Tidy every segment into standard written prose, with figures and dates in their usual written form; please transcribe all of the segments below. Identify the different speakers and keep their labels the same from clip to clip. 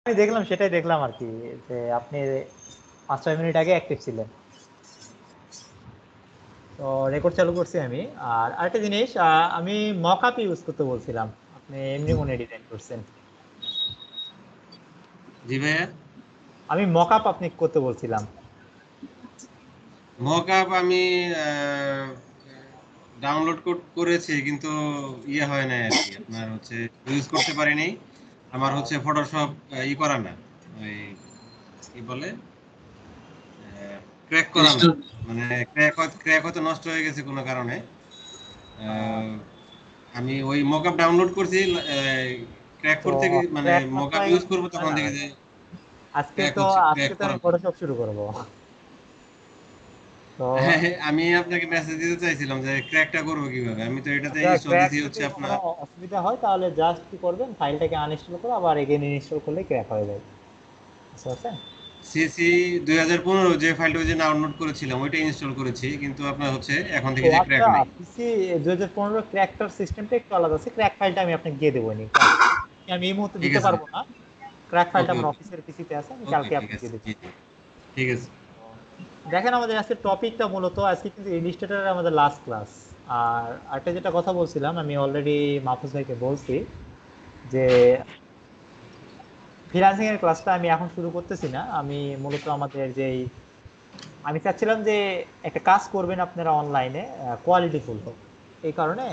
Speaker 1: আমি দেখলাম, সেটাই দেখলাম আর কি, যে আপনি 5-6 মিনিট আগে অ্যাক্টিভ ছিলেন। তো রেকর্ড চালু করছি আমি। আর আরেকটা জিনিস, আমি মকআপ ইউজ করতে বলছিলাম, আপনি এমনি মনে ডিজাইন করছেন।
Speaker 2: জি ভাইয়া,
Speaker 1: আমি মকআপ আপনি করতে বলছিলাম।
Speaker 2: মকআপ আমি ডাউনলোড করেছি, কিন্তু ইয়ে হয় না আর কি, আপনার হচ্ছে ইউজ করতে পারিনি। আমার হচ্ছে ফটোশপ করা না, ওই কি বলে, ক্র্যাক করা না, মানে ক্র্যাক হয়তো নষ্ট হয়ে গেছে কোনো কারণে। আহ, আমি ওই মকআপ ডাউনলোড করছি, ক্র্যাক
Speaker 1: তো
Speaker 2: করতে মানে
Speaker 1: ক্র্যাক
Speaker 2: মকআপ
Speaker 1: মাত্রায়
Speaker 2: ইউজ করবো
Speaker 1: হয়
Speaker 2: তখন
Speaker 1: না
Speaker 2: দেখি
Speaker 1: ভাই।
Speaker 2: যে
Speaker 1: আজকে
Speaker 2: ক্র্যাক
Speaker 1: তো
Speaker 2: হচ্ছে,
Speaker 1: আজকে
Speaker 2: ক্র্যাক
Speaker 1: তো
Speaker 2: করা
Speaker 1: আমি
Speaker 2: না।
Speaker 1: ফটোশপ শুরু করব। তো
Speaker 2: হ্যাঁ, হ্যাঁ, আমি আপনাকে মেসেজ দিতে চাইছিলাম যে ক্র্যাকটা করবো কিভাবে। আমি তো এটাতে
Speaker 1: আচ্ছা,
Speaker 2: ইনস্টল
Speaker 1: ক্র্যাক
Speaker 2: দিছি
Speaker 1: যদি
Speaker 2: হচ্ছে
Speaker 1: কখনো
Speaker 2: আপনার।
Speaker 1: অসুবিধা হয় তাহলে জাস্ট কি করবেন, ফাইলটাকে আনইনস্টল করে আবার এগেইন ইনস্টল করলে ক্র্যাক হয়ে যায়, বুঝতে পারছেন?
Speaker 2: সিসি 2015 যে ফাইলটা ওই যে ডাউনলোড করেছিলাম ওইটা ইনস্টল করেছি, কিন্তু আপনার হচ্ছে এখন
Speaker 1: ও
Speaker 2: থেকে যে
Speaker 1: আচ্ছা,
Speaker 2: ক্র্যাক নাই।
Speaker 1: পিসি 2015 ক্র্যাকটার সিস্টেমটা একটু আলাদা আছে। ক্র্যাক ফাইলটা আমি আপনাকে দিয়ে দেবো নি, আমি এই মুহূর্তে
Speaker 2: ঠিক
Speaker 1: দিতে
Speaker 2: আছে,
Speaker 1: পারবো না। ক্র্যাক ফাইলটা
Speaker 2: ওকে
Speaker 1: আমার
Speaker 2: ওকে
Speaker 1: অফিসের পিসিতে আছে, আমি
Speaker 2: ওকে,
Speaker 1: কালকে
Speaker 2: ঠিক
Speaker 1: আপনাকে
Speaker 2: আছে,
Speaker 1: দিয়ে দিচ্ছি।
Speaker 2: জি জি, ঠিক আছে।
Speaker 1: দেখেন, আমাদের আজকে টপিকটা মূলত আজকে কিন্তু ইলিস্ট্রেটরের আমাদের লাস্ট ক্লাস। আর একটা যেটা কথা বলছিলাম, আমি অলরেডি মাহফুজ ভাইকে বলছি যে ফ্রিল্যান্সিং এর ক্লাসটা আমি এখন শুরু করতেছি না। আমি মূলত আমাদের যেই, আমি চাচ্ছিলাম যে একটা কাজ করবেন আপনারা অনলাইনে, কোয়ালিটি ফুল হোক। এই কারণে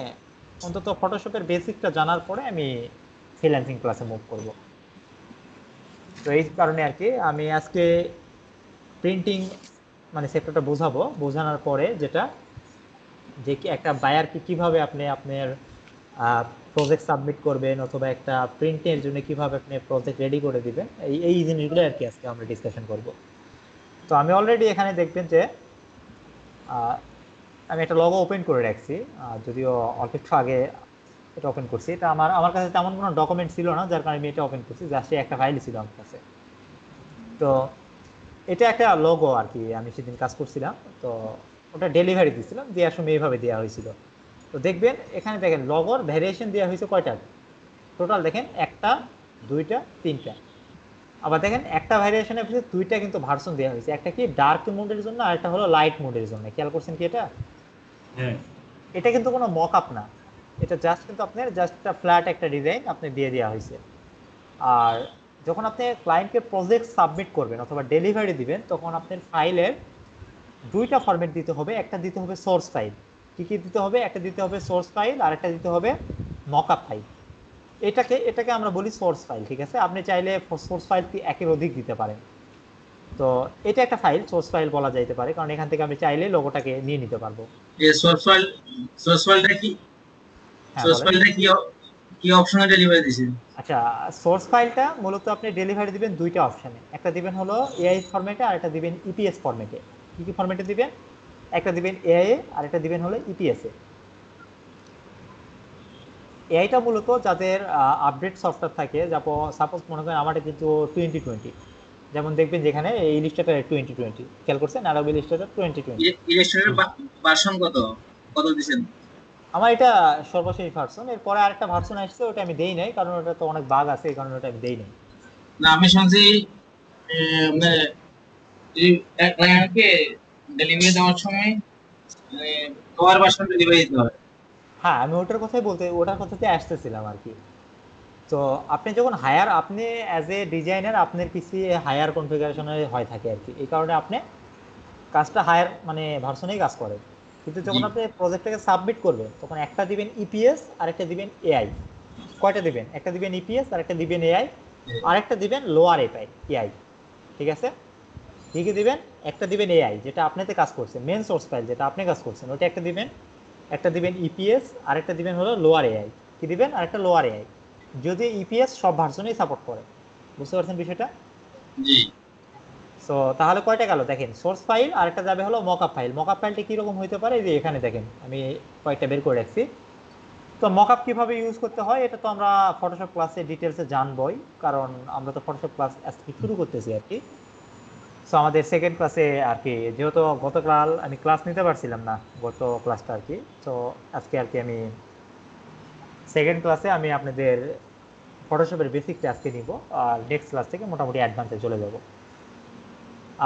Speaker 1: অন্তত ফটোশপের বেসিকটা জানার পরে আমি ফ্রিল্যান্সিং ক্লাসে মুভ করব। তো এই কারণে আর কি আমি আজকে প্রিন্টিং মানে সেক্টরটা বোঝাবো, বোঝানোর পরে যেটা, যে কি একটা বায়ারকে কিভাবে আপনি আপনার প্রজেক্ট সাবমিট করবেন, অথবা একটা প্রিন্টের জন্য কিভাবে আপনি প্রজেক্ট রেডি করে দিবেন, এই এই জিনিসগুলো আর কি আজকে আমরা ডিসকাশন করব। তো আমি অলরেডি এখানে দেখবেন যে আহ, আমি একটা লগো ওপেন করে রাখছি, যদিও অল্প একটু আগে এটা ওপেন করছি। এটা আমার আমার কাছে তেমন কোনো ডকুমেন্ট ছিল না, যার কারণে আমি এটা ওপেন করছি, জাস্ট একটা ফাইল ছিল আমার কাছে। তো এটা একটা লোগো আর কি, আমি সেদিন কাজ করছিলাম। তো ওটা ডেলিভারি দিছিলাম, দেওয়ার সময় এইভাবে দেওয়া হয়েছিল। তো দেখবেন এখানে দেখেন লগোর ভ্যারিয়েশন দেওয়া হয়েছে কয়টা, টোটাল দেখেন একটা, দুইটা, তিনটা। আবার দেখেন একটা ভ্যারিয়েশনের ভিতরে দুইটা কিন্তু ভার্সন দেওয়া হয়েছে, একটা কি ডার্ক মোডের জন্য আর একটা হলো লাইট মোডের জন্য। খেয়াল করছেন কি এটা?
Speaker 2: হ্যাঁ,
Speaker 1: এটা কিন্তু কোনো মক আপ না, এটা জাস্ট কিন্তু আপনার জাস্ট একটা ফ্ল্যাট একটা ডিজাইন আপনি দিয়ে দেওয়া হয়েছে। আর যখন আপনি ক্লায়েন্টকে প্রজেক্ট সাবমিট করবেন অথবা ডেলিভারি দিবেন, তখন আপনার ফাইলের দুইটা ফরম্যাট দিতে হবে। একটা দিতে হবে সোর্স ফাইল। কি কি দিতে হবে? একটা দিতে হবে সোর্স ফাইল, আর একটা দিতে হবে মকআপ ফাইল। এটাকে এটাকে আমরা বলি সোর্স ফাইল, ঠিক আছে? আপনি চাইলে সোর্স ফাইল একের অধিক দিতে পারেন। তো এটা একটা ফাইল, সোর্স ফাইল বলা যাইতে পারে, কারণ এখান থেকে আমি চাইলে লোগোটাকে নিয়ে নিতে পারবো।
Speaker 3: যে সোর্স ফাইলটা কি?
Speaker 1: হ্যাঁ,
Speaker 3: সোর্স
Speaker 1: বলেন।
Speaker 3: ফাইলটা কি কি অপশনে ডেলিভারি দিছেন?
Speaker 1: আচ্ছা, সোর্স ফাইলটা মূলত আপনি ডেলিভারি দিবেন দুইটা অপশনে, একটা দিবেন হলো এআই ফরম্যাটে, আর একটা দিবেন ইপিএস ফরম্যাটে। কি কি ফরম্যাটে দিবেন? একটা দিবেন এআই এ, আর একটা দিবেন হলো ইপিএস এ। এআইটা মূলত যাদের আপডেট সফটওয়্যার থাকে, সাপোজ মনে করেন আমারটা কিন্তু 2020, যেমন দেখবেন যেখানে ইলিস্ট্রেটর 2020, খেয়াল করছেন, অ্যাডোবি ইলিস্ট্রেটর 2020।
Speaker 3: ইলাস্ট্রেটর ভার্সন কত কত দিছেন?
Speaker 1: আমার এটা সর্বশেষ ভার্সন। এরপরে আরেকটা ভার্সন আসছে, ওটা আমি দেই নাই, কারণ ওটা তো অনেক বাগ আছে, এই কারণে ওটা আমি দেই নাই।
Speaker 3: না, আমি শুনছি মানে যদি এক ক্লায়েন্টকে ডেলিভারি দেওয়ার সময় মানে কভার ভার্সন ডেলিভারি দিতে হয়।
Speaker 1: হ্যাঁ, আমি ওটার কথাই বলতে, ওটার কথাতে আসতেছিলাম আর কি। তো আপনি যখন হায়ার, আপনি অ্যাজ এ ডিজাইনার আপনার পিসি হায়ার কনফিগারেশনে হয় থাকে আর কি, এই কারণে আপনি কাজটা হায়ার মানে ভার্সনেই কাজ করে। কিন্তু
Speaker 3: জি।
Speaker 1: যখন আপনি প্রজেক্টটাকে সাবমিট করবেন, তখন একটা দিবেন ইপিএস আর একটা দিবেন এআই। কয়টা দিবেন? একটা দিবেন ইপিএস আর একটা দিবেন এআই, আর একটা দিবেন লোয়ার এটাই এআই, ঠিক আছে? কি কি দিবেন? একটা দিবেন এআই যেটা আপনাতে কাজ করছে, মেন সোর্স ফাইল যেটা আপনি কাজ করছেন ওটা একটা দিবেন। একটা দিবেন ইপিএস, আর একটা দিবেন হলো লোয়ার এআই। কি দিবেন? আর একটা লোয়ার এআই। যদি ইপিএস সব ভার্সনেই সাপোর্ট করে, বুঝতে পারছেন বিষয়টা?
Speaker 3: জি।
Speaker 1: সো তাহলে কয়টা গেল দেখেন, সোর্স ফাইল আর একটা যাবে হলো মকআপ ফাইল। মকআপ ফাইলটা কিরকম হইতে পারে, এই যে এখানে দেখেন আমি কয়েকটা বের করে রাখছি। তো মকআপ কিভাবে ইউজ করতে হয় এটা তো আমরা ফটোশপ ক্লাসে ডিটেলসে জানবই, কারণ আমরা তো ফটোশপ ক্লাস আজকে শুরু করতেছি আর কি। সো আমাদের সেকেন্ড ক্লাসে আর কি, যেহেতু গতকাল আমি ক্লাস নিতে পারছিলাম না, গত ক্লাসটা আর কি, তো আজকে আর কি আমি সেকেন্ড ক্লাসে আমি আপনাদের ফটোশপের বেসিকটা আজকে নিব, আর নেক্সট ক্লাস থেকে মোটামুটি অ্যাডভান্সে চলে যাব।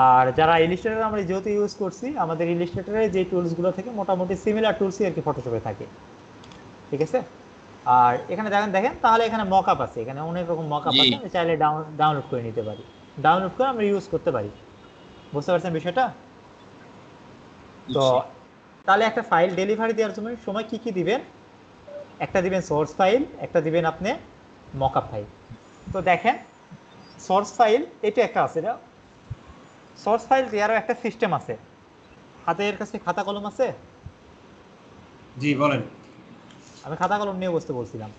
Speaker 1: আর যারা ইলিস্ট্রেটর আমরা যেহেতু ইউজ করছি, আমাদের ইলিস্ট্রেটরের যে টুলসগুলো থেকে মোটামুটি সিমিলার টুলসই আর কি ফটোশপে থাকে, ঠিক আছে। আর এখানে দেখেন দেখেন তাহলে এখানে মকআপ আছে, এখানে অনেক রকম মকআপ
Speaker 3: জি
Speaker 1: আছে, আমি চাইলে ডাউনলোড করে নিতে পারি, ডাউনলোড করে আমরা ইউজ করতে পারি। বুঝতে পারছেন বিষয়টা? তো
Speaker 3: বুঝছি।
Speaker 1: তাহলে একটা ফাইল ডেলিভারি দেওয়ার সময় কি কি দিবেন? একটা দিবেন সোর্স ফাইল, একটা দিবেন আপনি মকআপ ফাইল। তো দেখেন সোর্স ফাইল এটা একটা আছে, এটা সোর্স ফাইল দেওয়ারও একটা সিস্টেম আছে। হাতের কাছে খাতা কলম আছে?
Speaker 2: জি বলেন।
Speaker 1: আমি খাতা কলম নিয়ে বসতে বলছিলাম।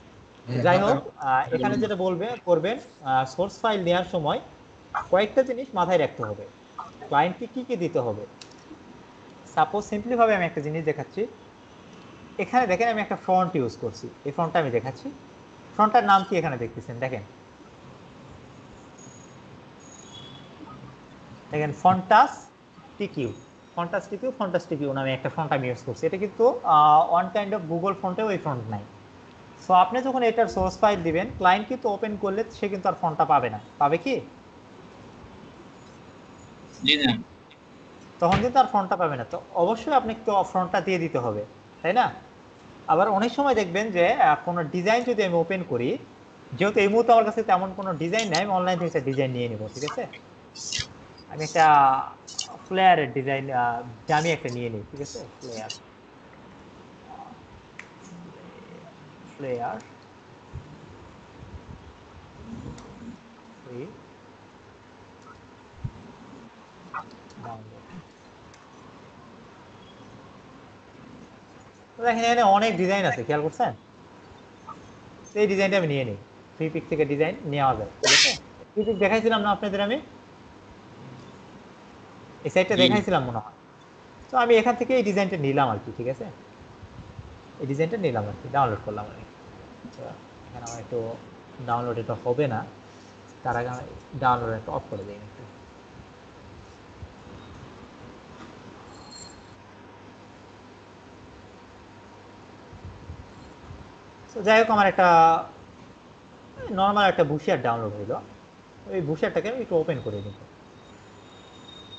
Speaker 2: হ্যাঁ,
Speaker 1: যাই
Speaker 2: খাতা
Speaker 1: হোক, এখানে যেটা করবেন, সোর্স ফাইল নেওয়ার সময় কয়েকটা জিনিস মাথায় রাখতে হবে। ক্লায়েন্টকে কি কি দিতে হবে। সাপোজ সিম্পলি ভাবে আমি একটা জিনিস দেখাচ্ছি। এখানে দেখেন আমি একটা ফন্ট ইউজ করছি, এই ফন্টটা আমি দেখাচ্ছি। ফন্টটার নাম কি এখানে দেখতেছেন? দেখেন দেখেন ফন্টাস টিকিউ, ফন্টাস টিকিউ, ফন্টাস টিকিউ নামে একটা ফন্ট আমি ইউজ করছি। এটা কিন্তু ওয়ান কাইন্ড অফ গুগল ফন্টেও এই ফন্ট নাই। সো আপনি যখন এটার সোর্স ফাইল দিবেন, ক্লায়েন্ট কিন্তু ওপেন করলে সে কিন্তু আর ফন্টটা পাবে না, পাবে কি?
Speaker 3: জি না।
Speaker 1: তখন কিন্তু আর ফন্টটা পাবে না। তো অবশ্যই আপনি একটু ফন্টটা দিয়ে দিতে হবে, তাই না? আবার অনেক সময় দেখবেন যে কোনো ডিজাইন যদি আমি ওপেন করি, যেহেতু এই মুহূর্তে আমার কাছে তেমন কোনো ডিজাইন নাই, আমি অনলাইন থেকে একটা ডিজাইন নিয়ে নিব, ঠিক আছে। আমি একটা ফ্লেয়ারের ডিজাইন দামি একটা নিয়ে নিই, ঠিক আছে। Flair flair free download. তো দেখেন এখানে অনেক ডিজাইন আছে, খেয়াল করছেন? তো এই ডিজাইনটা আমি নিয়ে নিই, ফ্রি পিক থেকে ডিজাইন নেওয়া যায়, ঠিক আছে। ফ্রি পিক দেখাইছিলাম না আপনাদের? আমি এই সাইটটা
Speaker 3: জি
Speaker 1: দেখাইছিলাম মনে হয়। তো আমি এখান থেকে এই ডিজাইনটা নিলাম আর কি, ঠিক আছে। এই ডিজাইনটা নিলাম আর কি, ডাউনলোড করলাম আর কি। তো এখানে আমার একটু ডাউনলোড এটা হবে না, তার আগে আমি ডাউনলোড একটা অফ করে দিই একটু। তো যাই হোক, আমার একটা নর্মাল একটা বুশিয়ার ডাউনলোড হইলো। ওই বুশিয়ারটাকে আমি একটু ওপেন করে নিব,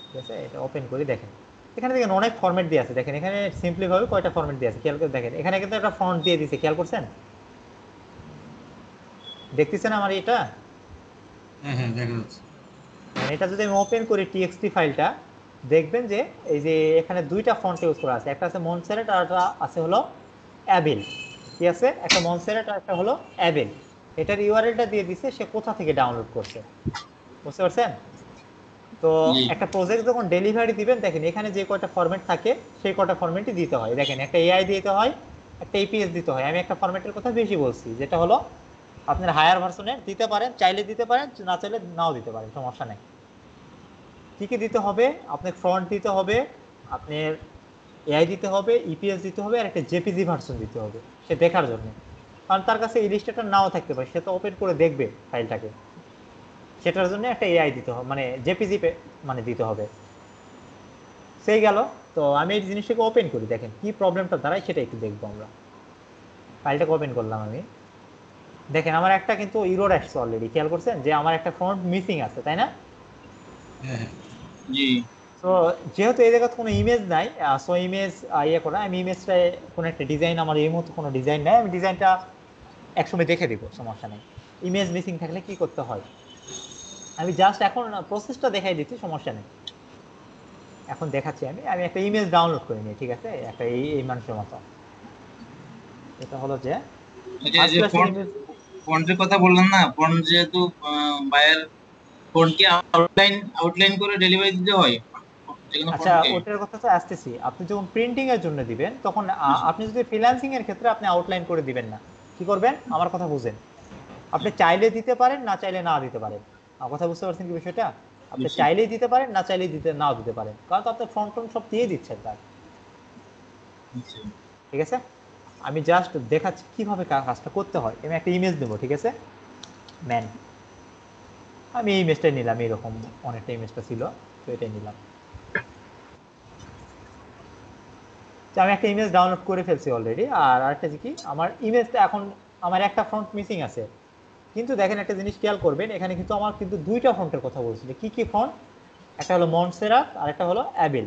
Speaker 1: ঠিক আছে। এটা ওপেন করে দেখেন, এখানে দেখেন অনেক ফরম্যাট দিয়ে আছে। দেখেন এখানে সিম্পলি ভাবে কয়টা ফরম্যাট দিয়ে আছে খেয়াল করে দেখেন। এখানে কিন্তু একটা ফন্ট দিয়ে দিছে, খেয়াল করছেন? দেখতেছেন আমার এটা?
Speaker 2: হ্যাঁ হ্যাঁ দেখা যাচ্ছে।
Speaker 1: মানে এটা যদি আমি ওপেন করি টিএক্সটি ফাইলটা, দেখবেন যে এই যে এখানে দুইটা ফন্ট ইউজ করা আছে, একটা আছে মনসেরেট আর একটা আছে হলো অ্যাবেল। কি আছে? একটা মনসেরেট আর একটা হলো অ্যাবেল। এটার ইউআরএলটা দিয়ে দিছে সে কোথা থেকে ডাউনলোড করছে। বুঝতে পারছেন? তো
Speaker 3: জি
Speaker 1: একটা প্রজেক্ট যখন ডেলিভারি দিবেন, দেখেন এখানে যে কয়টা ফরম্যাট থাকে সেই কয়টা ফরম্যাটই দিতে হয়। দেখেন একটা এআই দিতে হয়, একটা এপিএস দিতে হয়। আমি একটা ফরম্যাটের কথা বেশি বলছি, যেটা হলো আপনার হায়ার ভার্সনের দিতে পারেন, চাইলে দিতে পারেন, না চাইলে নাও দিতে পারেন, সমস্যা নেই। কি কি দিতে হবে? আপনার ফ্রন্ট দিতে হবে, আপনার এআই দিতে হবে, ইপিএস দিতে হবে, আর একটা জেপিজি ভার্সন দিতে হবে সে দেখার জন্য। কারণ তার কাছে ইলিস্ট্রেটর নাও থাকতে পারে, সে তো ওপেন করে দেখবে ফাইলটাকে, সেটার জন্য একটা এআই দিতে হবে, মানে জেপিজি মানে দিতে হবে। সেই গেল। তো আমি এই জিনিসটাকে ওপেন করি, দেখেন কি প্রবলেমটা দাঁড়ায় সেটা একটু দেখবো আমরা। ফাইলটাকে ওপেন করলাম আমি, দেখেন আমার একটা কিন্তু ইরর আসছে অলরেডি, খেয়াল করছেন যে আমার একটা ফন্ট মিসিং আছে, তাই না?
Speaker 2: হ্যাঁ হ্যাঁ
Speaker 3: জি
Speaker 1: তো যেহেতু এই জায়গায় কোনো ইমেজ নাই, সো ইমেজ ইয়ে করা, আমি ইমেজটা কোনো একটা ডিজাইন, আমার এই মুহূর্তে কোনো ডিজাইন নাই, আমি ডিজাইনটা একসময় দেখে দিব, সমস্যা নেই। ইমেজ মিসিং থাকলে কি করতে হয় আমি জাস্ট এখন প্রসেসটা দেখাই দিচ্ছি, সমস্যা নেই। এখন দেখাচ্ছি আমি আমি একটা ইমেজ ডাউনলোড করে নিই, ঠিক আছে, একটা এই মানুষের মতো। এটা হলো যে
Speaker 3: এটা
Speaker 1: ফার্স্ট
Speaker 3: যে
Speaker 1: ক্লাসের
Speaker 3: ফন্ট,
Speaker 1: ইমেজ।
Speaker 3: ফন্টের কথা বললাম না, ফন্ট যেহেতু বায়ার ফন্ট কি আউটলাইন আউটলাইন করে ডেলিভারি দিতে হয় যে কোনো
Speaker 1: আচ্ছা,
Speaker 3: ফন্টকে?
Speaker 1: ওটার কথা তো আসতেছি। আপনি যখন প্রিন্টিং এর জন্য দিবেন, তখন আপনি যদি ফ্রিল্যান্সিং এর ক্ষেত্রে আপনি আউটলাইন করে দিবেন না। কি করবেন আমার কথা বুঝেন? আপনি চাইলে দিতে পারেন, না চাইলে না দিতে পারেন। আমার কথা বুঝতে পারছেন কি বিষয়টা? আপনি
Speaker 3: বুঝছি
Speaker 1: চাইলেই দিতে পারেন, না চাইলেই নাও দিতে পারেন, কারণ তো আপনি ফ্রন্ট টন সব দিয়ে দিচ্ছেন তার,
Speaker 3: বুঝছি।
Speaker 1: ঠিক আছে। আমি জাস্ট দেখাচ্ছি কিভাবে কাজটা করতে হয়। আমি একটা ইমেজ দেবো, ঠিক আছে, ম্যান। আমি এই ইমেজটাই নিলাম, এইরকম অনেকটা ইমেজটা ছিল, তো এটাই নিলাম। তো আমি একটা ইমেজ ডাউনলোড করে ফেলছি অলরেডি। আর আরেকটা যে কি, আমার ইমেজটা এখন আমার একটা ফ্রন্ট মিসিং আছে, কিন্তু দেখেন একটা জিনিস খেয়াল করবেন, এখানে কিন্তু আমার কিন্তু দুইটা ফন্টের কথা বলছিল। কি কি ফন্ট? একটা হলো মন্সেরাট আর একটা হলো অ্যাবেল।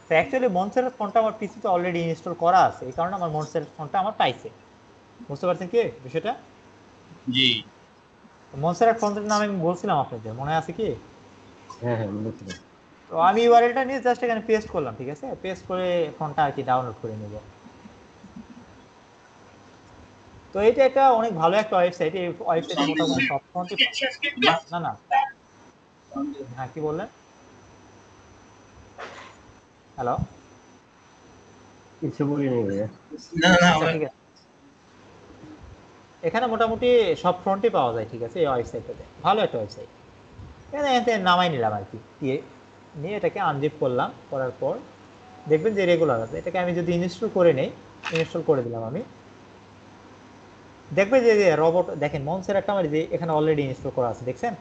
Speaker 1: তো অ্যাকচুয়ালি মন্সেরাট ফন্টটা আমার পিসিতে অলরেডি ইনস্টল করা আছে, এই কারণে আমার মন্সেরাট ফন্টটা আমার পাইছে। বুঝতে পারছেন কি বিষয়টা?
Speaker 3: জি।
Speaker 1: মন্সেরাট ফন্টের নাম আমি বলছিলাম আপনাদের, মনে আছে কি?
Speaker 2: হ্যাঁ হ্যাঁ বুঝতে
Speaker 1: তো আমি ইউআরএলটা নিয়ে জাস্ট এখানে পেস্ট করলাম, ঠিক আছে? পেস্ট করে ফন্টটা আর কি ডাউনলোড করে নেব। তো এটা একটা অনেক ভালো একটা ওয়েবসাইট। এই ওয়েবসাইটে মোটামুটি সব ফন্টই না না। হ্যাঁ কি বললেন? হ্যালো।
Speaker 2: কিছু বলি নাই ভাইয়া।
Speaker 3: না না
Speaker 1: আচ্ছা ঠিক আছে, এখানে মোটামুটি সব ফ্রন্টই পাওয়া যায়, ঠিক আছে? এই ওয়েবসাইটটাতে ভালো একটা ওয়েবসাইট। এখানে এতে নামাই নিলাম আর কি, নিয়ে এটাকে আনজিপ করলাম। করার পর দেখবেন যে রেগুলার আছে। এটাকে আমি যদি ইনস্টল করে নেই, ইনস্টল করে দিলাম আমি, দেখবেন যে রোবট, দেখেন মনসেরাটটা আমার যে এখানে অলরেডি ইনস্টল করা আছে, দেখছেন?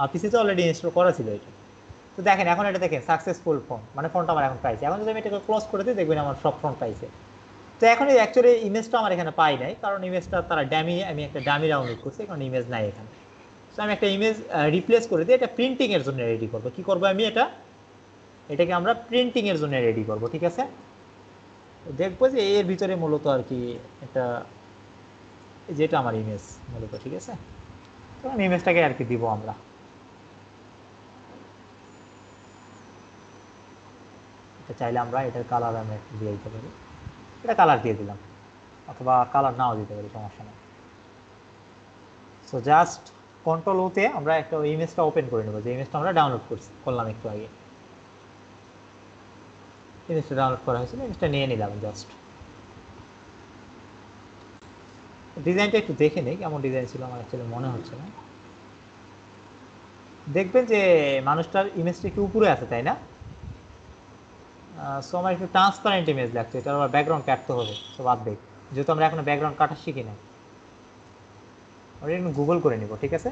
Speaker 1: আর পিসিতে অলরেডি ইনস্টল করা ছিল এটা। তো দেখেন এখন এটা দেখেন সাকসেসফুল ফোন, মানে ফোনটা আমার এখন পাইছে। এখন যদি আমি এটাকে ক্লোজ করে দিই, দেখবেন আমার সব ফোন পাইছে। তো এখন অ্যাকচুয়ালি ইমেজটা আমার এখানে পাই নাই, কারণ ইমেজটা তারা আমি একটা ডামি ডাউনলোড করছি, কারণ ইমেজ নাই এখানে। তো আমি একটা ইমেজ রিপ্লেস করে দিই, এটা প্রিন্টিং এর জন্য রেডি করব। কি করব আমি এটাকে আমরা প্রিন্টিং এর জন্য রেডি করব, ঠিক আছে? দেখবো যে এর ভিতরে মূলত আর কি এটা, যেটা আমার ইমেজ মূলত, ঠিক আছে? তো আমি ইমেজটাকে আর কি দিব আমরা। এটা চাইলে আমরা এটার কালার আমি একটু দিয়ে দিতে পারি, এটা কালার দিয়ে দিলাম, অথবা কালার নাও দিতে পারি, সমস্যা নেই। সো জাস্ট কন্ট্রোল ওতে আমরা একটা ইমেজটা ওপেন করে নেব, যে ইমেজটা আমরা ডাউনলোড করলাম একটু আগে। ইমেজটা ডাউনলোড করা হয়েছিল, ইমেজটা নিয়ে নিলাম জাস্ট। ডিজাইনটা একটু দেখে নেই কেমন ডিজাইন ছিল, আমার অ্যাকচুয়ালি মনে হচ্ছে না। দেখবেন যে মানুষটার ইমেজটা একটু উপরে আছে, তাই না? সো আমার একটু ট্রান্সপারেন্ট ইমেজ লাগছে, এটা আবার ব্যাকগ্রাউন্ড কাটতে হবে। সো বাদ দেখ, যেহেতু আমরা এখনো ব্যাকগ্রাউন্ড কাটা শিখি না, আমরা একটু গুগল করে নিব, ঠিক আছে?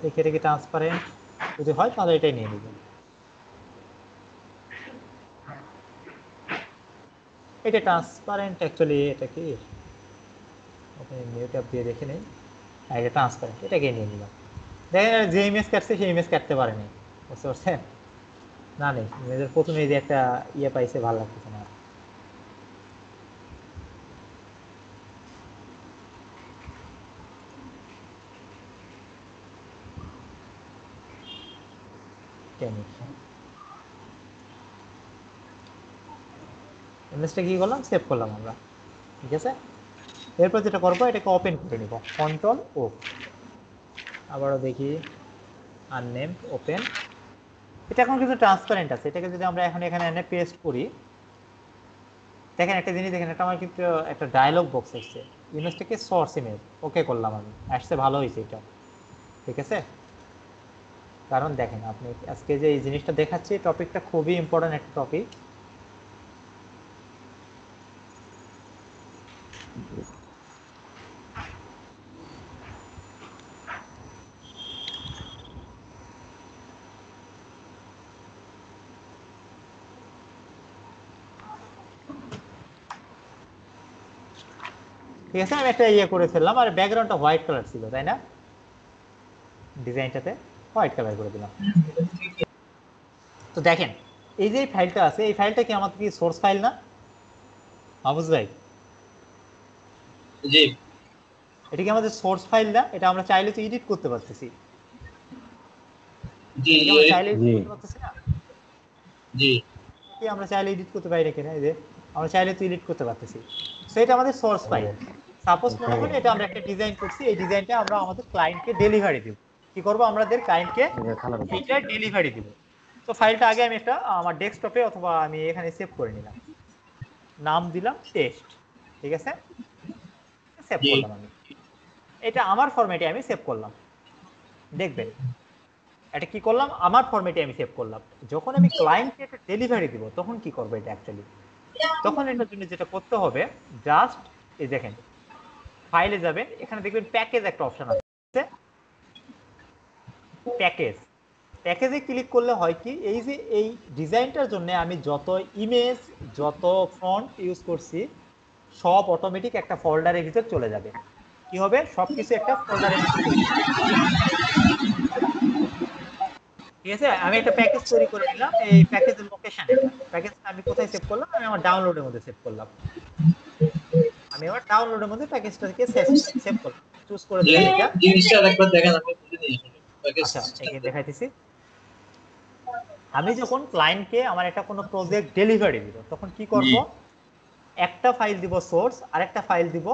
Speaker 1: দেখি এটা কি ট্রান্সপারেন্ট, যদি হয় তাহলে এটাই নিয়ে নিব। এটা ট্রান্সপারেন্ট অ্যাকচুয়ালি, এটা কি ওখানে নিউ ট্যাব দিয়ে দেখে নেই। এটা ট্রান্সপারেন্ট, এটাকে নিয়ে নিলাম। দেখেন যে ইমেজ কাটছে সেই ইমেজ কাটতে পারেনি, বুঝতে পারছেন? না নেই ইমেজের প্রথমে যে একটা ইয়ে পাইছে, ভালো লাগতেছে না। ইমেজটা কি করলাম, সেভ করলাম আমরা, ঠিক আছে? এরপর যেটা করবো, এটাকে ওপেন করে নিব, কন্ট্রোল ও। আবারও দেখি, আননেম ওপেন। এটা এখন কিন্তু ট্রান্সপারেন্ট আছে। এটাকে যদি আমরা এখন এখানে এনে পেস্ট করি, দেখেন একটা জিনিস দেখেন, এটা আমার কিন্তু একটা ডায়লগ বক্স আসছে। ইমেজটাকে সোর্স ইমেজ ওকে করলাম আমি, আসছে, ভালো হয়েছে এটা, ঠিক আছে? কারণ দেখেন আপনি আজকে যে এই জিনিসটা দেখাচ্ছি, টপিকটা খুবই ইম্পর্টেন্ট একটা টপিক। ঠিক আছে, আমি একটা ইয়ে করে ফেললাম, আর ব্যাকগ্রাউন্ডটা হোয়াইট কালার ছিল, তাই না? ডিজাইনটাতে হোয়াইট কালার করে দিলাম। তো দেখেন এই যে ফাইলটা আছে, এই ফাইলটা কি আমাদের কি সোর্স ফাইল না, মাহফুজ ভাই?
Speaker 3: জি
Speaker 1: এটা কি আমাদের সোর্স ফাইল না? এটা আমরা চাইলে তো এডিট করতে পারতেছি।
Speaker 3: জি
Speaker 1: এটা কি আমরা চাইলে এডিট করতে পারতেছি না?
Speaker 3: জি
Speaker 1: কি আমরা চাইলে এডিট করতে পারি না কিনা? এই যে আমরা চাইলে তো এডিট করতে পারতেছি। সো এটা আমাদের সোর্স ফাইল। সাপোজ মনে করি এটা আমরা একটা ডিজাইন করছি, এই ডিজাইনটা আমরা আমাদের ক্লায়েন্টকে ডেলিভারি দিব। কি করব, আমাদের ক্লায়েন্টকে এটা ডেলিভারি দিব। তো ফাইলটা আগে আমি একটা আমার ডেস্কটপে অথবা আমি এখানে সেভ করে নিলাম, নাম দিলাম টেস্ট, ঠিক আছে? সেভ
Speaker 3: জি
Speaker 1: করলাম আমি, এটা আমার ফরম্যাটে আমি সেভ করলাম। দেখবেন এটা কি করলাম, আমার ফরম্যাটে আমি সেভ করলাম। যখন আমি ক্লায়েন্টকে এটা ডেলিভারি দিব, তখন কি করবো এটা অ্যাকচুয়ালি, তখন এটার জন্য যেটা করতে হবে, জাস্ট এই দেখেন ফাইলে যাবেন, এখানে দেখবেন প্যাকেজ একটা অপশন আছে। প্যাকেজ, প্যাকেজে ক্লিক করলে হয় কি, এই যে এই ডিজাইনটার জন্য আমি যত ইমেজ যত ফন্ট ইউজ করছি সব অটোমেটিক একটা ফোল্ডারের ভিতর চলে যাবে। কি হবে, সবকিছু একটা ফোল্ডারের ভিতর চলে যাবে। ঠিক আছে, আমি একটা প্যাকেজ তৈরি করে নিলাম, এই প্যাকেজের লোকেশন এটা, প্যাকেজটা আমি কোথায় সেভ করলাম, আমি আমার ডাউনলোডের মধ্যে সেভ করলাম। আমি আমার ডাউনলোডের মধ্যে প্যাকেজটাকে সেভ করলাম, চুজ করে
Speaker 3: যে
Speaker 1: দিলাম এটা।
Speaker 3: জিনিসটা একবার দেখেন, আমি বুঝে নিই আসলে প্যাকেজ
Speaker 1: আচ্ছা, এই
Speaker 3: সিস্টেমটা।
Speaker 1: দেখাইতেছি। আমি যখন ক্লায়েন্টকে আমার একটা কোনো প্রজেক্ট ডেলিভারি দিব, তখন কি করব,
Speaker 3: জি
Speaker 1: একটা ফাইল দিব সোর্স আর একটা ফাইল দিব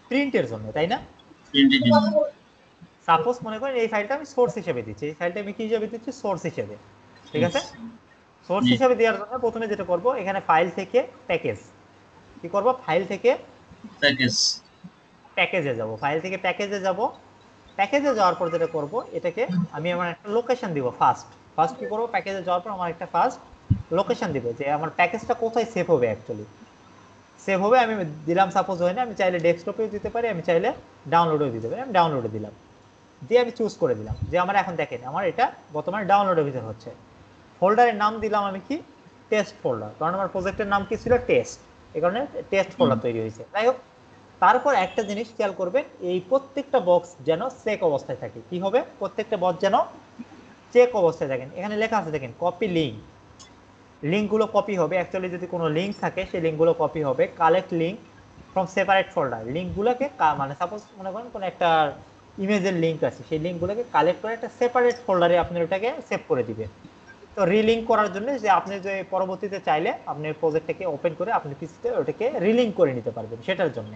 Speaker 1: প্রিন্টের জন্য, তাই না?
Speaker 3: প্রিন্টের জন্য।
Speaker 1: সাপোজ মনে করেন এই ফাইলটা আমি সোর্স হিসেবে দিচ্ছি, এই ফাইলটা আমি কি হিসেবে দিচ্ছি, সোর্স হিসেবে। ঠিক আছে, সোর্স
Speaker 3: জি
Speaker 1: হিসেবে দেওয়ার জন্য প্রথমে যেটা করব, এখানে ফাইল থেকে প্যাকেজ, কি করব, ফাইল থেকে
Speaker 3: প্যাকেজ।
Speaker 1: প্যাকেজে যাব, ফাইল থেকে প্যাকেজে যাব। প্যাকেজে যাওয়ার পর যেটা করব, এটাকে আমি আমার একটা লোকেশন দিব। ফার্স্ট কি করব, প্যাকেজে যাওয়ার পর আমার একটা ফার্স্ট লোকেশন দিব, যে আমার প্যাকেজটা কোথায় সেভ হবে, অ্যাকচুয়ালি সেভ হবে আমি দিলাম, সাপোজ হয় না, আমি চাইলে ডেস্কটপেও দিতে পারি, আমি চাইলে ডাউনলোডেও দিতে পারি, আমি ডাউনলোডে দিলাম, দিয়ে আমি চুজ করে দিলাম যে আমার এখন দেখেন আমার এটা বর্তমানে ডাউনলোডের ভিতর হচ্ছে। ফোল্ডারের নাম দিলাম আমি কি, টেস্ট ফোল্ডার, কারণ আমার প্রজেক্টের নাম কি ছিল, টেস্ট, এই কারণে টেস্ট ফোল্ডার তৈরি হয়েছে। যাই হোক, তারপর একটা জিনিস খেয়াল করবেন, এই প্রত্যেকটা বক্স যেন চেক অবস্থায় থাকে। কি হবে, প্রত্যেকটা বক্স যেন চেক অবস্থায় থাকেন। এখানে লেখা আছে দেখেন, কপি লিঙ্ক, লিঙ্কগুলো কপি হবে, অ্যাকচুয়ালি যদি কোনো লিঙ্ক থাকে সেই লিঙ্কগুলো কপি হবে। Collect link from separate folder, লিঙ্কগুলোকে মানে সাপোজ মনে করেন কোনো একটা ইমেজের লিঙ্ক আছে, সেই লিঙ্কগুলোকে কালেক্ট করে একটা সেপারেট ফোল্ডারে আপনি ওটাকে সেভ করে দিবেন। তো রিলিঙ্ক করার জন্য যে আপনি যে পরবর্তীতে চাইলে আপনি প্রজেক্টটাকে ওপেন করে আপনি পিসিতে ওটাকে রিলিঙ্ক করে নিতে পারবেন, সেটার জন্য।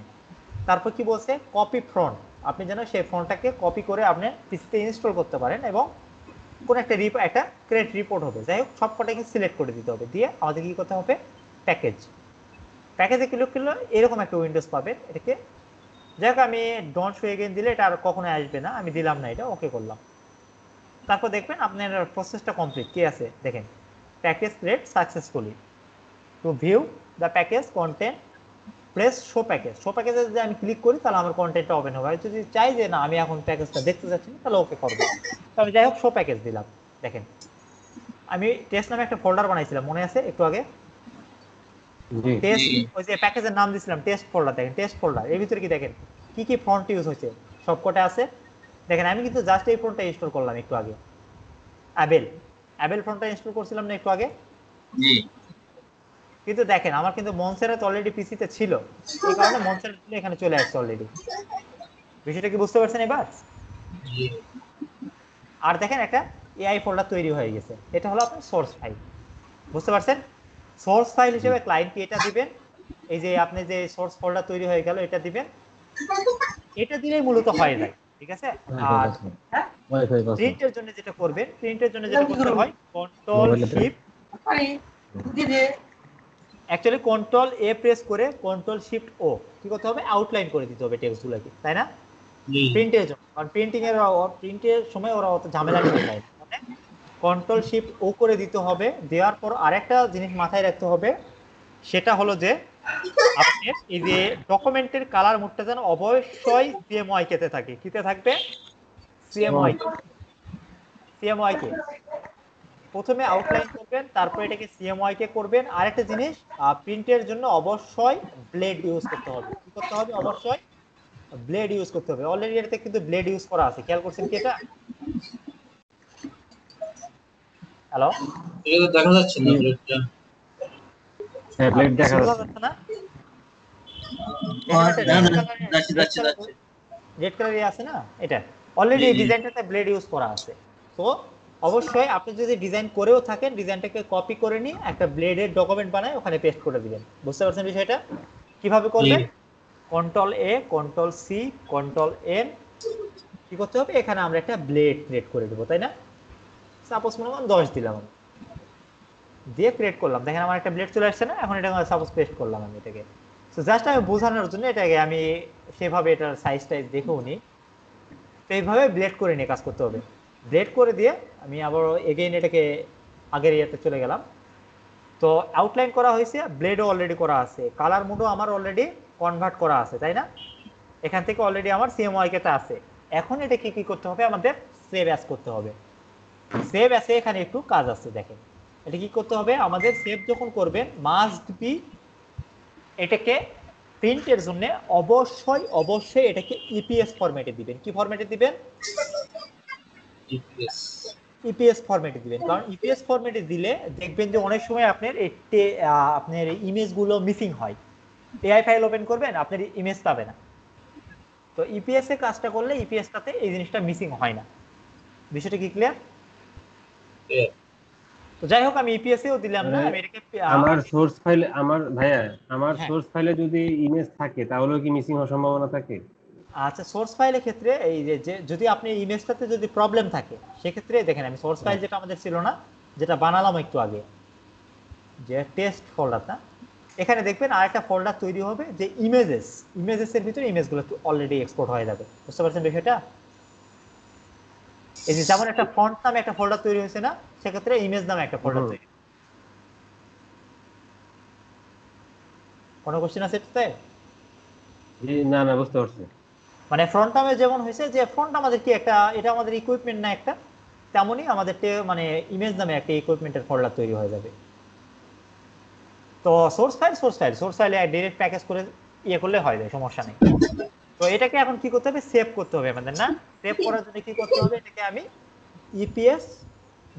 Speaker 1: তারপর কি বলছে, কপি ফ্রন্ট, আপনি যেন সেই ফ্রন্টটাকে কপি করে আপনি পিসিতে ইনস্টল করতে পারেন, এবং কোন একটা একটা ক্রিয়েট রিপোর্ট হবে। যাই হোক, সবকটাকে সিলেক্ট করে দিতে হবে, দিয়ে আমাদের কি করতে হবে, প্যাকেজে ক্লিক করলে এরকম একটা উইন্ডোজ পাবেন। এটাকে যাই হোক, আমি ডোন্ট শো এগেইন দিলে এটা আর কখনো আসবে না, আমি দিলাম না, এটা ওকে করলাম। তারপর দেখবেন আপনার প্রসেসটা কমপ্লিট। কি আছে দেখেন, package create successfully, two view the package content place show package. Show প্যাকেজে যদি আমি ক্লিক করি তাহলে আমার কন্টেন্টটা ওপেন হবে। যদি চাই যে না আমি এখন প্যাকেজটা দেখতে চাচ্ছি না, তাহলে ওকে করবো। তো আমি যাই হোক শো প্যাকেজ দিলাম। দেখেন, আমি টেস্ট নামে একটা ফোল্ডার বানাইছিলাম, মনে আছে একটু আগে, টেস্ট, ওই যে প্যাকেজের নাম দিছিলাম টেস্ট ফোল্ডার। দেখেন টেস্ট ফোল্ডার, এর ভিতরে কি দেখেন কি কি ফন্ট ইউজ হয়েছে, সবকটা আছে। দেখেন আমি কিন্তু জাস্ট এই ফন্টটা ইনস্টল করলাম একটু আগে, অ্যাবেল ফন্টটা ইনস্টল করছিলাম না একটু আগে।
Speaker 3: জি
Speaker 1: কিন্তু দেখেন আমার কিন্তু মনসেরাত অলরেডি পিসিতে ছিল, এই কারণে মনসেরাত এখানে চলে আসছে অলরেডি। বিষয়টা কি বুঝতে পারছেন এবার?
Speaker 3: জি
Speaker 1: আর দেখেন একটা এআই ফোল্ডার তৈরি হয়ে গেছে, এটা হলো আপনার সোর্স ফাইল। বুঝতে পারছেন? সোর্স ফাইল হিসেবে ক্লায়েন্টকে এটা দিবেন, এই যে আপনি যে সোর্স ফোল্ডার তৈরি হয়ে গেল এটা দিবেন, এটা দিলেই মূলত হয়ে যায়। ঠিক আছে, আর প্রিন্টের জন্য যেটা করবেন, প্রিন্টের জন্য যেটা করতে হয়, কন্ট্রোল শিফট, অ্যাকচুয়ালি কন্ট্রোল এ প্রেস করে কন্ট্রোল শিফট ও কি করতে হবে, আউটলাইন করে দিতে হবে টেক্সটগুলোকে, তাই না?
Speaker 3: জি
Speaker 1: প্রিন্টের জন্য, কারণ প্রিন্টের সময় ওরা অত ঝামেলা নিতে চায় না। মানে কন্ট্রোল শিফট ও করে দিতে হবে। দেওয়ার পর আরেকটা জিনিস মাথায় রাখতে হবে, সেটা হলো যে আপনি এই যে ডকুমেন্টের কালার মোডটা যেন অবশ্যই সিএমওয়াই কে তে থাকে। কিতে থাকবে? সিএমওয়াই কে প্রথমে আউটলাইন করবেন, তারপর এটাকে সিএমওয়াই কে করবেন। আরেকটা জিনিস, প্রিন্টের জন্য অবশ্যই ব্লেড ইউজ করতে হবে। কি করতে হবে? অবশ্যই ব্লেড ইউজ করতে হবে। অলরেডি এটাতে কিন্তু ব্লেড ইউজ করা আছে, খেয়াল করছেন কি এটা? হ্যালো,
Speaker 3: এটা তো দেখা যাচ্ছে না প্লেটটা।
Speaker 4: হ্যাঁ প্লেট দেখা
Speaker 1: বোঝা
Speaker 4: যাচ্ছে।
Speaker 1: যাচ্ছে না?
Speaker 3: না
Speaker 1: এখানে একটা
Speaker 3: না যাচ্ছে যাচ্ছে যাচ্ছে।
Speaker 1: রেড কালার আছে না, এটা অলরেডি
Speaker 3: জি, জি।
Speaker 1: ডিজাইনটাতে ব্লেড ইউজ করা আছে। তো অবশ্যই আপনি যদি ডিজাইন করেও থাকেন, ডিজাইনটাকে কপি করে নিয়ে একটা ব্লেডের ডকুমেন্ট বানায় ওখানে পেস্ট করে দিবেন। বুঝতে পারছেন বিষয়টা? কিভাবে করবেন? কন্ট্রোল এ, কন্ট্রোল সি, কন্ট্রোল এন, কি করতে হবে, এখানে আমরা একটা ব্লেড ক্রিয়েট করে দেবো, তাই না? সাপোজ মনে করেন 10 দিলাম, আমি দিয়ে ক্রিয়েট করলাম। দেখেন আমার একটা ব্লেড চলে আসছে না? এখন এটা সাপোজ পেস্ট করলাম আমি এটাকে। তো জাস্ট আমি বোঝানোর জন্য এটাকে আমি সেভাবে এটার সাইজ টাইজ দেখেও নিই। তো এইভাবে ব্লেড করে নিয়ে কাজ করতে হবে। ব্লেড করে দিয়ে আমি আবার এগেইন এটাকে আগের ইয়েতে চলে গেলাম। তো আউটলাইন করা হয়েছে, ব্লেডও অলরেডি করা আছে, কালার মোডও আমার অলরেডি কনভার্ট করা আছে, তাই না? এখান থেকে অলরেডি আমার সিএমওয়াই কে তে আছে। এখন এটাকে কি করতে হবে, আমাদের সেভ অ্যাজ করতে হবে। সেভ অ্যাসে এখানে একটু কাজ আছে, দেখেন এটা কি করতে হবে, আমাদের সেভ যখন করবেন মাস্ট বি এটাকে প্রিন্টের জন্য অবশ্যই এটাকে ইপিএস ফরম্যাটে দিবেন। কি ফরম্যাটে দিবেন?
Speaker 3: ইপিএস।
Speaker 1: ইপিএস ফরম্যাটে দিবেন, কারণ ইপিএস ফরম্যাটে দিলে দেখবেন যে অনেক সময় আপনার আপনার ইমেজগুলো মিসিং হয়। এআই ফাইল ওপেন করবেন, আপনার ইমেজ পাবে না। তো ইপিএস এ কাজটা করলে ইপিএসটাতে এই জিনিসটা মিসিং হয় না। বিষয়টা কি ক্লিয়ার? তো যাই হোক, আমি ইপিএস এও দিলাম না, আমি এটাকে
Speaker 4: আমার সোর্স ফাইলে, আমার ভাইয়া আমার
Speaker 1: হ্যাঁ।
Speaker 4: সোর্স ফাইলে যদি ইমেজ থাকে তাহলেও কি মিসিং হওয়ার সম্ভাবনা থাকে?
Speaker 1: আচ্ছা, সোর্স ফাইলের ক্ষেত্রে এই যে যদি আপনি ইমেজটাতে যদি প্রবলেম থাকে, সেক্ষেত্রে দেখেন আমি সোর্স ফাইল যেটা আমাদের ছিল না, যেটা বানালাম একটু আগে, যে টেস্ট ফোল্ডারটা, এখানে দেখবেন আরেকটা ফোল্ডার তৈরি হবে যে ইমেজেসের ভিতরে ইমেজগুলো অলরেডি এক্সপোর্ট হয়ে যাবে। বুঝতে পারছেন বিষয়টা? এই যে যেমন একটা ফন্ট নামে একটা ফোল্ডার তৈরি হয়েছে না, সেক্ষেত্রে ইমেজ নামে একটা ফোল্ডার তৈরি। কোনো কোশ্চেন আছে এটাতে?
Speaker 4: না না, বুঝতে পারছি।
Speaker 1: মানে ফ্রন্ট নামে যেমন হয়েছে যে ফ্রন্ট আমাদের কি একটা, এটা আমাদের ইকুইপমেন্ট না একটা, তেমনই আমাদের মানে ইমেজ নামে একটা ইকুইপমেন্টের ফোল্ডার তৈরি হয়ে যাবে। তো সোর্স ফাইলে ডাইরেক্ট প্যাকেজ করে ইয়ে করলে হয় যায়, সমস্যা নেই। তো এটাকে এখন কি করতে হবে, সেভ করতে হবে আমাদের, না? সেভ করার জন্য কি করতে হবে, এটাকে আমি ইপিএস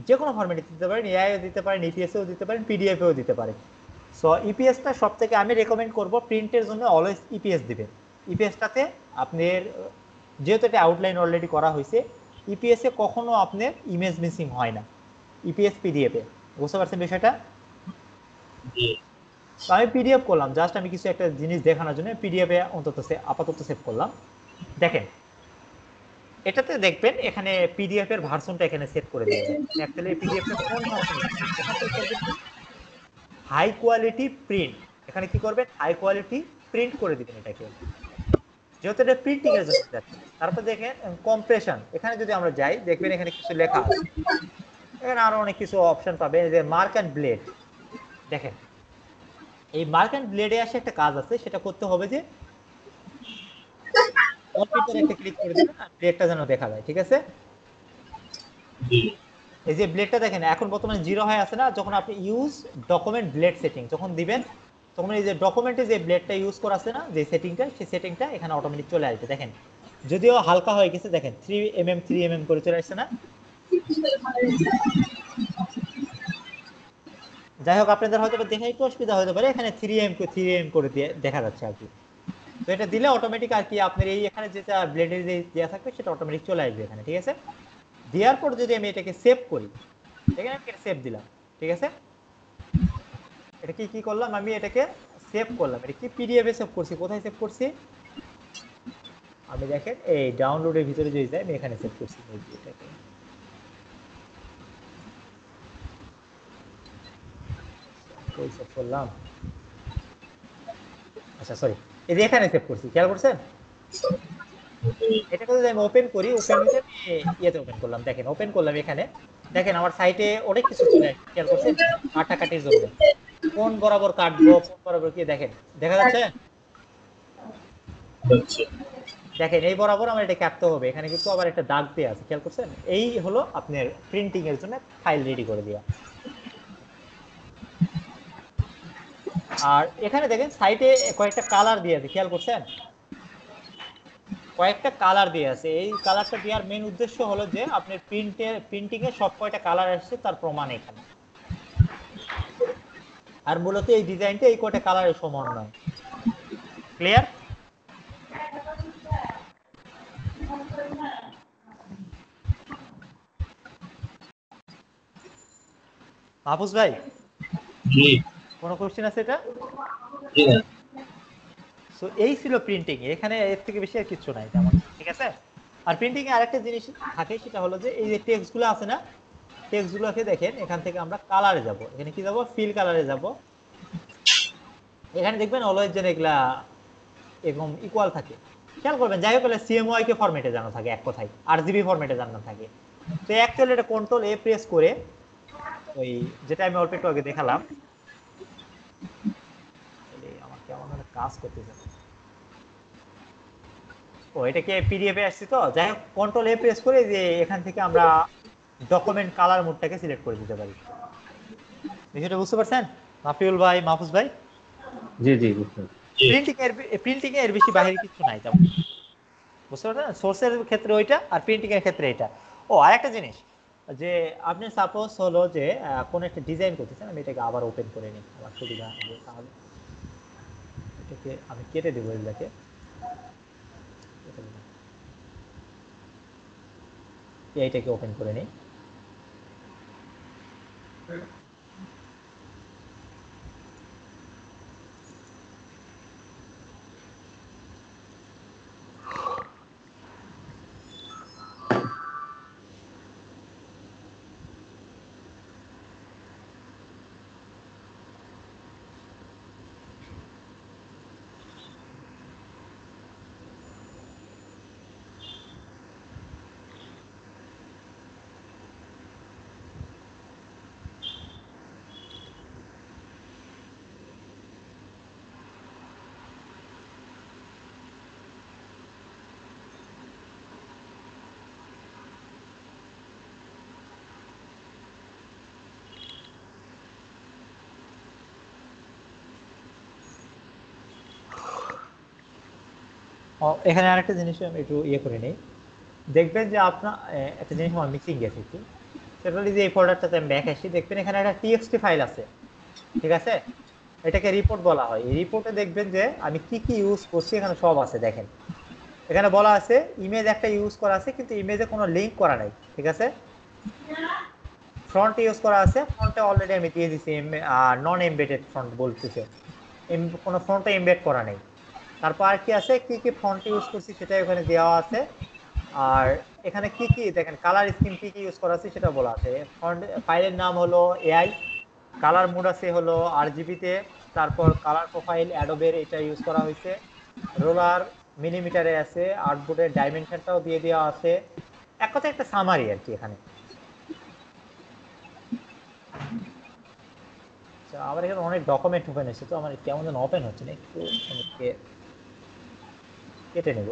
Speaker 1: যে কোনো ফরম্যাটে দিতে পারেন, এআইও দিতে পারেন, ইপিএসও দিতে পারেন, পিডিএফেও দিতে পারেন। সো ইপিএসটা সব থেকে আমি রেকমেন্ড করব প্রিন্টের জন্য অলওয়েজ ইপিএস দিবেন। ইপিএসটাতে আপনার যেহেতু এটা আউটলাইন অলরেডি করা হয়েছে, ইপিএসে কখনো আপনার ইমেজ মিসিং হয় না, ইপিএস পিডিএফে। বুঝতে পারছেন বিষয়টা? তো আমি পিডিএফ করলাম, জাস্ট আমি কিছু একটা জিনিস দেখানোর জন্য পিডিএফে অন্তত আপাতত সেভ করলাম। দেখেন এটাতে দেখবেন এখানে পিডিএফ এর ভার্সনটা এখানে সেট করে দেওয়া যায়। অ্যাকচুয়ালি পিডিএফ টা কোন ভার্সন, এখানে কি করবেন, হাই কোয়ালিটি প্রিন্ট, এখানে কি করবেন, হাই কোয়ালিটি প্রিন্ট করে দিবেন এটাকে, যেহেতু এটা প্রিন্টিং এর জন্য যাচ্ছে। তারপর দেখেন কম্প্রেশন, এখানে যদি আমরা যাই দেখবেন এখানে কিছু লেখা আছে, এখানে আরো অনেক কিছু অপশন পাবেন, যে মার্ক অ্যান্ড ব্লেড। দেখেন এই মার্ক অ্যান্ড ব্লেডে আসে একটা কাজ আছে, সেটা করতে হবে যে কম্পিউটারে একটা ক্লিক করে দিবেন আর ব্লেডটা যেন দেখা যায়, ঠিক আছে? এই যে ব্লেডটা দেখেন এখন বর্তমানে 0 হয়ে আছে না, যখন আপনি ইউজ ডকুমেন্ট ব্লেড সেটিং যখন দিবেন, তখন এই যে ডকুমেন্টে যে ব্লেডটা ইউজ করা আছে না, যে সেটিংটা, সেই সেটিংটা এখানে অটোমেটিক চলে আসবে। দেখেন যদিও হালকা হয়ে গেছে, দেখেন 3mm করে চলে আসছে না। যাই হোক, আপনাদের হয়তো দেখে একটু অসুবিধা হতে পারে, এখানে 3mm করে দিয়ে দেখা যাচ্ছে আর কি। তো এটা দিলে অটোমেটিক আর কি আপনার এই এখানে যেটা ব্লেডের যে দেওয়া থাকবে সেটা অটোমেটিক চলে আসবে এখানে, ঠিক আছে? দেওয়ার পর যদি আমি এটাকে সেভ করি, এখানে আমি সেভ দিলাম, ঠিক আছে? এটা কি করলাম, আমি এটাকে সেভ করলাম। এটা কি পিডিএফ এ সেভ করছি, কোথায় সেভ করছি, আমি দেখেন এই ডাউনলোডের ভিতরে যদি যাই, আমি এখানে সেভ করছি এটাকে। কই সেভ করলাম, আচ্ছা সরি, এই যে এখানে সেভ করছি, খেয়াল করছেন? এটাকে যদি আমি ওপেন করি, ওপেন হইতে ইয়েতে ওপেন করলাম, দেখেন ওপেন করলাম এখানে, দেখেন আমার সাইটে অনেক কিছু চলে আসছে, খেয়াল করছেন? কাটাকাটির জন্য কোন বরাবর কাটবো, কোন বরাবর কি, দেখেন দেখা যাচ্ছে? দেখেন এই বরাবর আমার এটা কাটতে হবে, এখানে কিন্তু আবার একটা দাগ দিয়ে আছে, খেয়াল করছেন? এই হলো আপনার প্রিন্টিং এর জন্য ফাইল রেডি করে দেওয়া। আর এখানে দেখেন সাইটে কয়েকটা কালার দিয়ে আছে, খেয়াল করছেন? কয়েকটা কালার দিয়ে আছে, এই কালারটা দেওয়ার মেইন উদ্দেশ্য হলো যে আপনার প্রিন্টিং এ সব কয়টা কালার আসছে তার প্রমাণ এখানে। আর মূলত এই ডিজাইনটা এই কয়টা কালারের সমন্বয়। ক্লিয়ার? মাহফুজ ভাই, কোনো কোশ্চেন আছে এটা? সো এই ছিল প্রিন্টিং, এখানে এর থেকে বেশি আর কিছু নাই তেমন, ঠিক আছে? আর প্রিন্টিং এ আরেকটা জিনিস থাকে, সেটা হলো যে এই যে টেক্সট গুলো আছে না, টেক্সট গুলোকে দেখেন এখান থেকে আমরা কালারে যাব, এখানে কি যাব, ফিল কালারে যাব। এখানে দেখবেন অলওয়েজ যেন এগুলা এরকম ইকুয়াল থাকে, খেয়াল করবেন। যাই হোক, সিএমওয়াই কে ফরম্যাটে জানা থাকে, এক কথায় আরজিবি ফরম্যাটে জানা থাকে। তো অ্যাকচুয়ালি এটা কন্ট্রোল এ প্রেস করে, ওই যেটা আমি অল্প একটু আগে দেখালাম, আমার কেমন কাজ করতেছে, ও এটা কি পিডিএফ এ আসছে তো, যাই হোক কন্ট্রোল এ প্রেস করে যে এখান থেকে আমরা ডকুমেন্ট কালার মোডটাকে সিলেক্ট করে দিতে পারি। বিষয়টা বুঝতে পারছেন মাফিউল ভাই, মাহফুজ ভাই?
Speaker 4: জি জি বুঝতে পারছি।
Speaker 1: প্রিন্টিং এর বেশি বাইরে কিছু নাই তেমন, বুঝতে পারছেন? সোর্সের ক্ষেত্রে ওইটা আর প্রিন্টিং এর ক্ষেত্রে এটা। ও আরেকটা জিনিস, যে আপনি সাপোজ হলো যে কোন একটা ডিজাইন করতেছেন, আমি এটাকে আবার ওপেন করে নিই আমার সুবিধা হবে, তাহলে এটাকে আমি কেটে দেবো, এগুলাকে এইটাকে ওপেন করে নিই। এখানে আরেকটা জিনিস আমি একটু ইয়ে করে নিই, দেখবেন যে আপনার একটা জিনিস আমার মিসিং গেছে একটু, সেটা হলো যে এই ফোল্ডারটাতে আমি ব্যাক আসি, দেখবেন এখানে একটা টিএক্সটি ফাইল আছে, ঠিক আছে? এটাকে রিপোর্ট বলা হয়। এই রিপোর্টে দেখবেন যে আমি কি কি ইউজ করছি এখানে সব আছে। দেখেন এখানে বলা আছে ইমেজ একটা ইউজ করা আছে, কিন্তু ইমেজে কোনো লিঙ্ক করা নাই, ঠিক আছে? ফ্রন্ট ইউজ করা আছে, ফ্রন্টে অলরেডি আমি দিয়ে দিছি নন এমবেডেড ফ্রন্ট বলতেছে, কোনো ফ্রন্টে এমবেড করা নেই। তারপর আর কি আছে, কি কি ফন্ট ইউজ করছি সেটা এখানে দেওয়া আছে। আর এখানে কি কি দেখেন কালার স্কিম কি কি ইউজ করা আছে সেটা বলা আছে। ফন্ট ফাইলের নাম হলো এআই, কালার মোড আছে হলো আরজিবি তে, তারপর কালার প্রোফাইল অ্যাডোবের এটা ইউজ করা হয়েছে, রোলার মিলিমিটারে আছে, আর্টবোর্ডের ডাইমেনশনটাও দিয়ে দেওয়া আছে। এক কথা একটা সামারি আর কি এখানে। আচ্ছা, আমার এখানে অনেক ডকুমেন্ট ওপেন হয়েছে, তো আমার কেমন যেন ওপেন হচ্ছে না, একটু আমি কেটে নেব।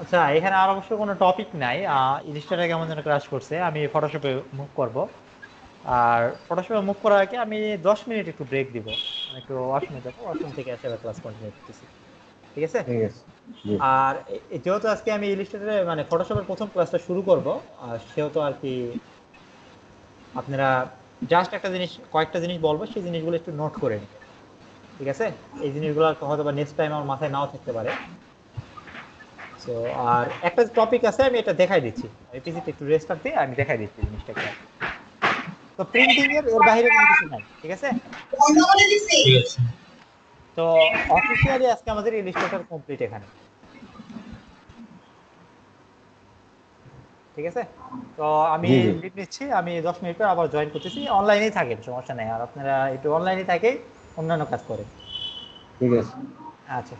Speaker 1: আচ্ছা, এখানে আর অবশ্য কোনো টপিক নাই, ইলিস্ট্রেটর কেমন যেন ক্রাশ করছে, আমি ফটোশপে মুভ করব। আর ফটোশপে মুভ করার আগে আমি 10 মিনিট একটু ব্রেক দিব, আমি একটু ওয়াশরুমে যাবো, ওয়াশরুম থেকে এসে আবার ক্লাস কন্টিনিউ করতেছি, ঠিক আছে?
Speaker 4: ঠিক আছে। জি
Speaker 1: আর যেহেতু আজকে আমি ইলিস্ট্রেটরে মানে ফটোশপের প্রথম ক্লাসটা শুরু করব, আর সেহেতু আর কি আপনারা জাস্ট একটা জিনিস, কয়েকটা জিনিস বলবো, সেই জিনিসগুলো একটু নোট করে নেবেন, ঠিক আছে? এই জিনিসগুলো হয়তো বা নেক্সট টাইম আমার মাথায় নাও থাকতে পারে। তো আর একটা টপিক আছে, আমি এটা দেখাই দিচ্ছি, আমি পিসিতে একটু রেস্টার্ট দিয়ে আমি দেখাই দিচ্ছি জিনিসটাকে। তো প্রিন্টিং এর বাইরে কোনো কিছু নাই, ঠিক আছে?
Speaker 3: ঠিক আছে।
Speaker 1: তো অফিসিয়ালি আজকে আমাদের ইলিস্ট্রেটর কমপ্লিট এখানে, ঠিক আছে? তো আমি
Speaker 4: জি জি
Speaker 1: লিভ নিচ্ছি, আমি 10 মিনিট পর আবার জয়েন করতেছি, অনলাইনেই থাকেন, সমস্যা নেই, আর আপনারা একটু অনলাইনে থাকে অন্যান্য কাজ করেন।
Speaker 4: ঠিক আছে।
Speaker 1: আচ্ছা।